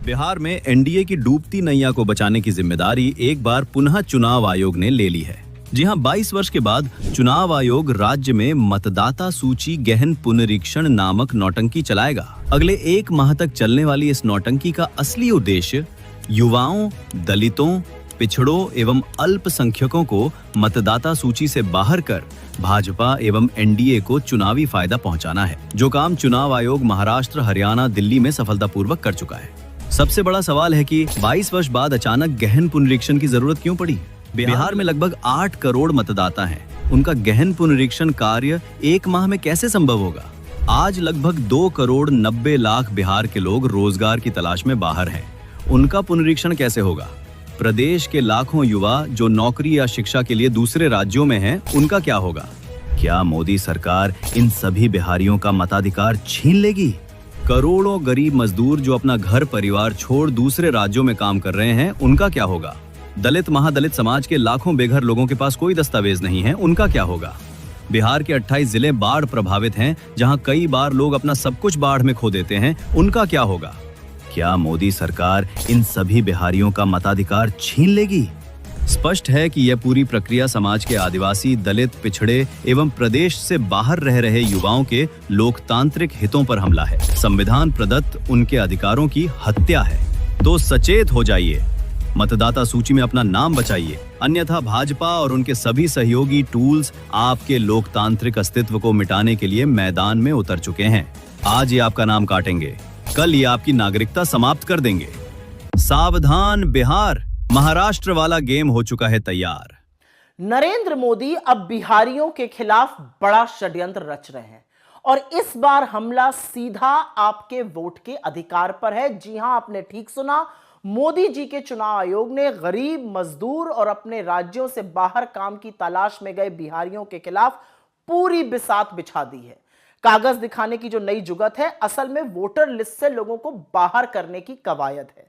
बिहार में एनडीए की डूबती नैया को बचाने की जिम्मेदारी एक बार पुनः चुनाव आयोग ने ले ली है। जी हां, 22 वर्ष के बाद चुनाव आयोग राज्य में मतदाता सूची गहन पुनरीक्षण नामक नौटंकी चलाएगा। अगले 1 माह तक चलने वाली इस नौटंकी का असली उद्देश्य युवाओं, दलितों, पिछड़ों एवं अल्पसंख्यकों को मतदाता सूची से बाहर कर भाजपा एवं एनडीए को चुनावी फायदा पहुंचाना है, जो काम चुनाव आयोग महाराष्ट्र, हरियाणा, दिल्ली में सफलतापूर्वक कर चुका है। सबसे बड़ा सवाल है कि 22 वर्ष बाद अचानक गहन पुनरीक्षण की जरूरत क्यों पड़ी? बिहार में लगभग 8 करोड़ मतदाता हैं। उनका गहन पुनरीक्षण कार्य 1 माह में कैसे संभव होगा? आज लगभग 2 करोड़ 90 लाख बिहार के लोग रोजगार की तलाश में बाहर हैं। उनका पुनरीक्षण कैसे होगा? प्रदेश के लाखों युवा जो नौकरी या शिक्षा के लिए दूसरे राज्यों में हैं, उनका क्या होगा? क्या मोदी सरकार इन सभी बिहारियों का मताधिकार छीन लेगी? करोड़ों गरीब मजदूर जो अपना घर परिवार छोड़ दूसरे राज्यों में काम कर रहे हैं, उनका क्या होगा? दलित, महादलित समाज के लाखों बेघर लोगों के पास कोई दस्तावेज नहीं है, उनका क्या होगा? बिहार के 28 जिले बाढ़ प्रभावित हैं, जहां कई बार लोग अपना सब कुछ बाढ़ में खो देते हैं, उनका क्या होगा? क्या मोदी सरकार इन सभी बिहारियों का मताधिकार छीन लेगी? स्पष्ट है कि यह पूरी प्रक्रिया समाज के आदिवासी, दलित, पिछड़े एवं प्रदेश से बाहर रह रहे युवाओं के लोकतांत्रिक हितों पर हमला है। संविधान प्रदत्त उनके अधिकारों की हत्या है। तो सचेत हो जाइए, मतदाता सूची में अपना नाम बचाइए, अन्यथा भाजपा और उनके सभी सहयोगी टूल्स आपके लोकतांत्रिक अस्तित्व को मिटाने के लिए मैदान में उतर चुके हैं। आज ये आपका नाम काटेंगे, कल ये आपकी नागरिकता समाप्त कर देंगे। सावधान बिहार, महाराष्ट्र वाला गेम हो चुका है तैयार। नरेंद्र मोदी अब बिहारियों के खिलाफ बड़ा षड्यंत्र रच रहे हैं और इस बार हमला सीधा आपके वोट के अधिकार पर है। जी हां, आपने ठीक सुना, मोदी जी के चुनाव आयोग ने गरीब, मजदूर और अपने राज्यों से बाहर काम की तलाश में गए बिहारियों के खिलाफ पूरी बिसात बिछा दी है। कागज दिखाने की जो नई जुगत है, असल में वोटर लिस्ट से लोगों को बाहर करने की कवायद है।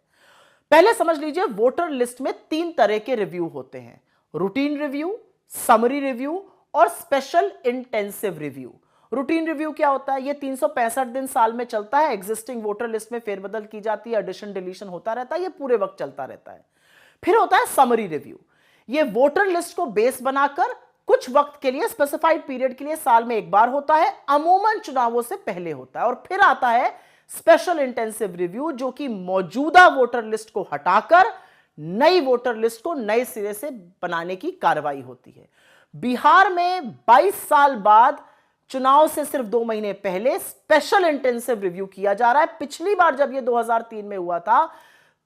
पहले समझ लीजिए, वोटर लिस्ट में 3 तरह के रिव्यू होते हैं: रूटीन रिव्यू, समरी रिव्यू और special intensive review. Routine review क्या होता है? ये 365 दिन साल में चलता है। एग्जिस्टिंग वोटर लिस्ट में फेरबदल की जाती है, एडिशन डिलीशन होता रहता है, ये पूरे वक्त चलता रहता है। फिर होता है समरी रिव्यू। ये वोटर लिस्ट को बेस बनाकर कुछ वक्त के लिए, स्पेसिफाइड पीरियड के लिए साल में 1 बार होता है, अमूमन चुनावों से पहले होता है। और फिर आता है स्पेशल इंटेंसिव रिव्यू, जो कि मौजूदा वोटर लिस्ट को हटाकर नई वोटर लिस्ट को नए सिरे से बनाने की कार्रवाई होती है। बिहार में 22 साल बाद चुनाव से सिर्फ 2 महीने पहले स्पेशल इंटेंसिव रिव्यू किया जा रहा है। पिछली बार जब यह 2003 में हुआ था,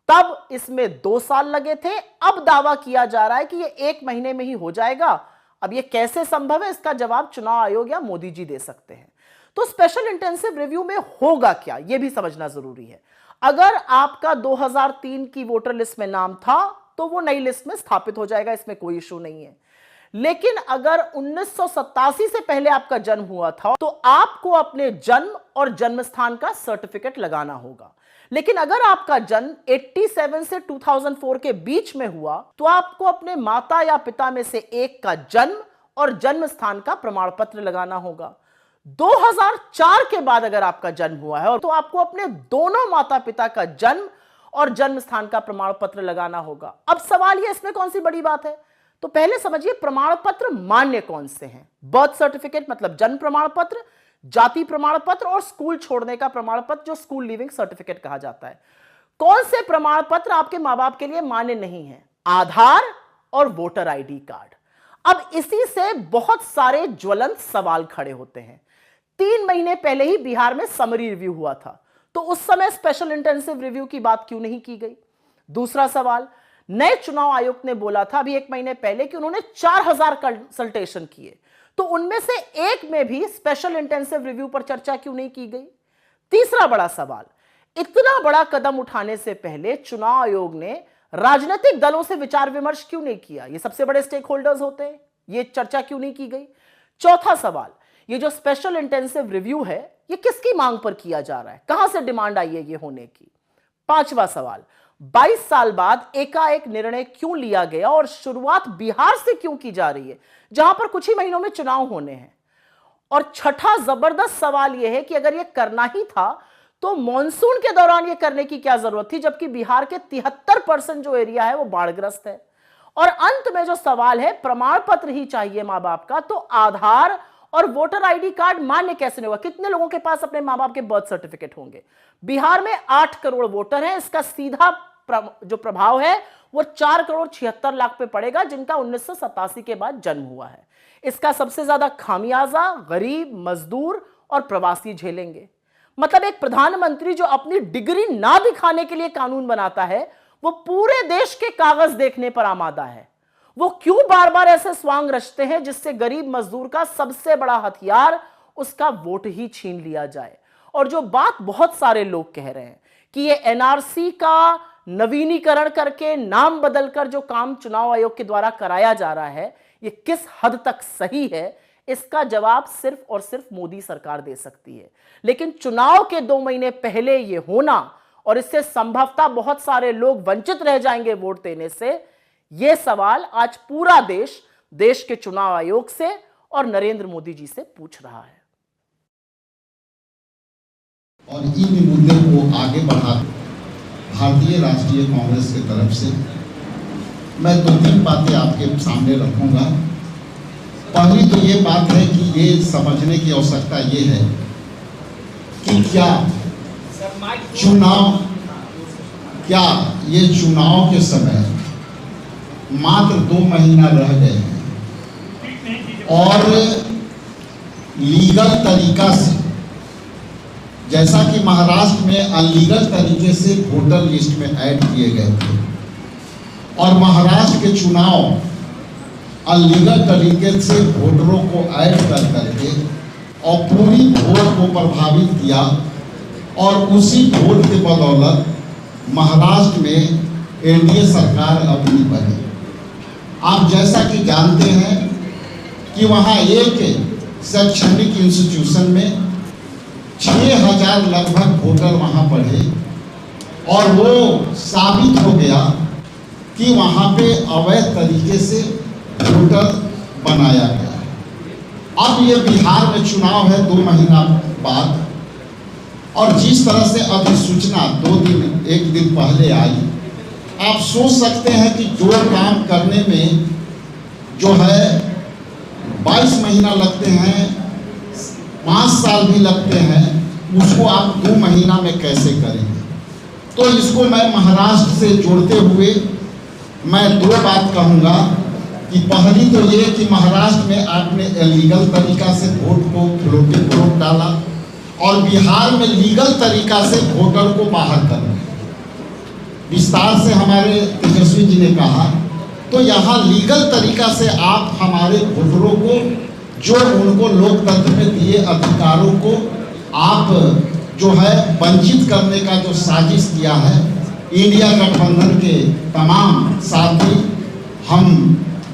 तब इसमें 2 साल लगे थे। अब दावा किया जा रहा है कि यह 1 महीने में ही हो जाएगा। अब यह कैसे संभव है, इसका जवाब चुनाव आयोग या मोदी जी दे सकते हैं। तो स्पेशल इंटेंसिव रिव्यू में होगा क्या, यह भी समझना जरूरी है। अगर आपका 2003 की वोटर लिस्ट में नाम था, तो वो नई लिस्ट में स्थापित हो जाएगा, इसमें कोई इशू नहीं है। लेकिन अगर 1987 से पहले आपका जन्म हुआ था, तो आपको अपने जन्म और जन्म स्थान का सर्टिफिकेट लगाना होगा। लेकिन अगर आपका जन्म 87 से 2004 के बीच में हुआ, तो आपको अपने माता या पिता में से एक का जन्म और जन्म स्थान का प्रमाण पत्र लगाना होगा। 2004 के बाद अगर आपका जन्म हुआ है, तो आपको अपने दोनों माता पिता का जन्म और जन्म स्थान का प्रमाण पत्र लगाना होगा। अब सवाल यह, इसमें कौन सी बड़ी बात है? तो पहले समझिए, प्रमाण पत्र मान्य कौन से हैं? बर्थ सर्टिफिकेट मतलब जन्म प्रमाण पत्र, जाति प्रमाण पत्र और स्कूल छोड़ने का प्रमाण पत्र, जो स्कूल लीविंग सर्टिफिकेट कहा जाता है। कौन से प्रमाण पत्र आपके मां बाप के लिए मान्य नहीं है? आधार और वोटर आईडी कार्ड। अब इसी से बहुत सारे ज्वलंत सवाल खड़े होते हैं। 3 महीने पहले ही बिहार में समरी रिव्यू हुआ था, तो उस समय स्पेशल इंटेंसिव रिव्यू की बात क्यों नहीं की गई? दूसरा सवाल, नए चुनाव आयोग ने बोला था अभी 1 महीने पहले कि उन्होंने 4000 कंसल्टेशन किए, तो उनमें से एक में भी स्पेशल इंटेंसिव रिव्यू पर चर्चा क्यों नहीं की गई? तीसरा बड़ा सवाल, इतना बड़ा कदम उठाने से पहले चुनाव आयोग ने राजनीतिक दलों से विचार विमर्श क्यों नहीं किया? ये सबसे बड़े स्टेक होल्डर्स होते हैं, ये चर्चा क्यों नहीं की गई? चौथा सवाल, ये जो स्पेशल इंटेंसिव रिव्यू है, ये किसकी मांग पर किया जा रहा है? कहां से डिमांड आई है ये होने की? पांचवा सवाल, 22 साल बाद एकाएक निर्णय क्यों लिया गया और शुरुआत बिहार से क्यों की जा रही है, जहां पर कुछ ही महीनों में चुनाव होने हैं? और छठा जबरदस्त सवाल यह है कि अगर यह करना ही था, तो मॉनसून के दौरान यह करने की क्या जरूरत थी, जबकि बिहार के 73% जो एरिया है वो बाढ़ग्रस्त है। और अंत में जो सवाल है, प्रमाण पत्र ही चाहिए मां बाप का, तो आधार और वोटर आईडी कार्ड मान्य कैसे नहीं होगा? कितने लोगों के पास अपने मां बाप के बर्थ सर्टिफिकेट होंगे? बिहार में 8 करोड़ वोटर हैं। इसका सीधा जो प्रभाव है वो 4,76,00,000 पे पड़ेगा, जिनका 1987 के बाद जन्म हुआ है। इसका सबसे ज्यादा खामियाजा गरीब, मजदूर और प्रवासी झेलेंगे। मतलब एक प्रधानमंत्री जो अपनी डिग्री ना दिखाने के लिए कानून बनाता है, वो पूरे देश के कागज देखने पर आमादा है। वो क्यों बार बार ऐसे स्वांग रचते हैं जिससे गरीब मजदूर का सबसे बड़ा हथियार, उसका वोट ही छीन लिया जाए। और जो बात बहुत सारे लोग कह रहे हैं कि ये एनआरसी का नवीनीकरण करके नाम बदलकर जो काम चुनाव आयोग के द्वारा कराया जा रहा है, ये किस हद तक सही है, इसका जवाब सिर्फ और सिर्फ मोदी सरकार दे सकती है। लेकिन चुनाव के 2 महीने पहले ये होना और इससे संभवतः बहुत सारे लोग वंचित रह जाएंगे वोट देने से, यह सवाल आज पूरा देश के चुनाव आयोग से और नरेंद्र मोदी जी से पूछ रहा है। और इन मुद्दे को आगे बढ़ा भारतीय राष्ट्रीय कांग्रेस की तरफ से मैं 2-3 बातें आपके सामने रखूंगा। पहली तो ये बात है कि ये समझने की आवश्यकता ये है कि क्या ये चुनाव के समय मात्र 2 महीना रह गए हैं और लीगल तरीका से, जैसा कि महाराष्ट्र में अनलीगल तरीके से वोटर लिस्ट में ऐड किए गए थे और महाराष्ट्र के चुनाव अनलीगल तरीके से वोटरों को ऐड कर करके और पूरी वोट को प्रभावित किया और उसी वोट के बदौलत महाराष्ट्र में एनडीए सरकार अपनी बनी। आप जैसा कि जानते हैं कि वहाँ एक शैक्षणिक इंस्टीट्यूशन में 6,000 लगभग वोटर वहाँ पढ़े और वो साबित हो गया कि वहाँ पे अवैध तरीके से वोटर बनाया गया। अब ये बिहार में चुनाव है 2 महीना बाद, और जिस तरह से अधिसूचना 1 दिन पहले आई, आप सोच सकते हैं कि जो काम करने में जो है 22 महीना लगते हैं, 5 साल भी लगते हैं, उसको आप 2 महीना में कैसे करेंगे। तो इसको मैं महाराष्ट्र से जोड़ते हुए मैं 2 बात कहूँगा कि पहली तो ये कि महाराष्ट्र में आपने इलीगल तरीका से वोट को फ्लोटिंग वोट डाला और बिहार में लीगल तरीका से वोटर को बाहर करना। विस्तार से हमारे तेजस्वी जी ने कहा, तो यहाँ लीगल तरीका से आप हमारे वोटरों को, जो उनको लोकतंत्र में दिए अधिकारों को आप जो है वंचित करने का जो साजिश किया है, इंडिया गठबंधन के तमाम साथी हम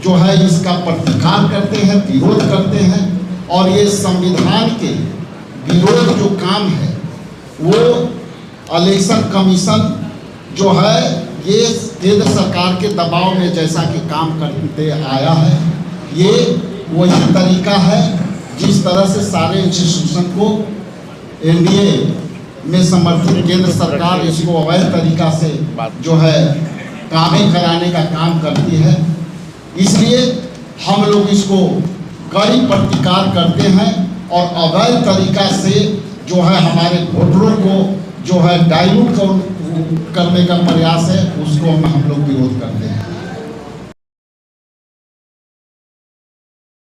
जो है इसका प्रतिकार करते हैं, विरोध करते हैं। और ये संविधान के विरोध जो काम है वो इलेक्शन कमीशन जो है ये केंद्र सरकार के दबाव में जैसा कि काम करते आया है, ये वही तरीका है जिस तरह से सारे इंस्टीट्यूशन को एनडीए में समर्थित केंद्र सरकार इसको अवैध तरीका से जो है कामें कराने का काम करती है। इसलिए हम लोग इसको कड़ी प्रतिकार करते हैं और अवैध तरीका से जो है हमारे वोटरों को जो है डाइल्यूट करने का प्रयास है, उसको हम लोग विरोध करते हैं।